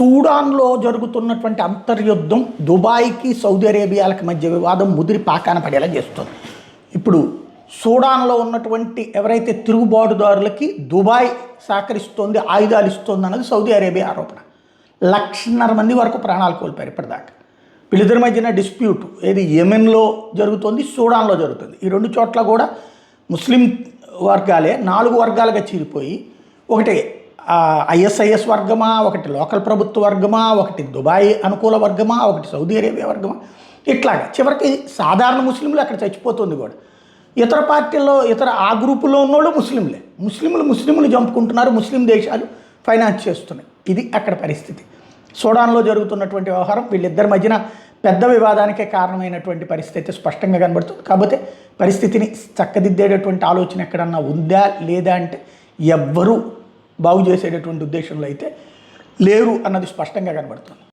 సూడాన్లో జరుగుతున్నటువంటి అంతర్యుద్ధం దుబాయ్కి సౌదీ అరేబియాలకు మధ్య వివాదం ముదిరి పాకాన పడేలా చేస్తుంది. ఇప్పుడు సూడాన్లో ఉన్నటువంటి ఎవరైతే తిరుగుబాటుదారులకి దుబాయ్ సహకరిస్తోంది, ఆయుధాలు ఇస్తోంది అన్నది సౌదీ అరేబియా ఆరోపణ. 1,50,000 మంది వరకు ప్రాణాలు కోల్పోయారు ఇప్పటిదాకా. వీళ్ళిద్దరి మధ్యన డిస్ప్యూట్ ఏది యెమెన్లో జరుగుతుంది, సూడాన్లో జరుగుతుంది. ఈ రెండు చోట్ల కూడా ముస్లిం వర్గాలే 4 వర్గాలుగా చీలిపోయి, ఒకటి ఐఎస్ఐఎస్ వర్గమా, ఒకటి లోకల్ ప్రభుత్వ వర్గమా, ఒకటి దుబాయ్ అనుకూల వర్గమా, ఒకటి సౌదీ అరేబియా వర్గమా, ఇట్లాగా చివరికి సాధారణ ముస్లింలు అక్కడ చచ్చిపోతుంది కూడా. ఇతర పార్టీల్లో ఆ గ్రూపులో ఉన్నోళ్ళు ముస్లింలు చంపుకుంటున్నారు, ముస్లిం దేశాలు ఫైనాన్స్ చేస్తున్నాయి. ఇది అక్కడ పరిస్థితి. సూడాన్లో జరుగుతున్నటువంటి వ్యవహారం వీళ్ళిద్దరి మధ్యన పెద్ద వివాదానికే కారణమైనటువంటి పరిస్థితి స్పష్టంగా కనబడుతుంది. కాకపోతే పరిస్థితిని చక్కదిద్దేటటువంటి ఆలోచన ఎక్కడన్నా ఉందా లేదా అంటే ఎవ్వరూ బాగు చేసేటటువంటి ఉద్దేశంలో అయితే లేరు అన్నది స్పష్టంగా కనబడుతుంది.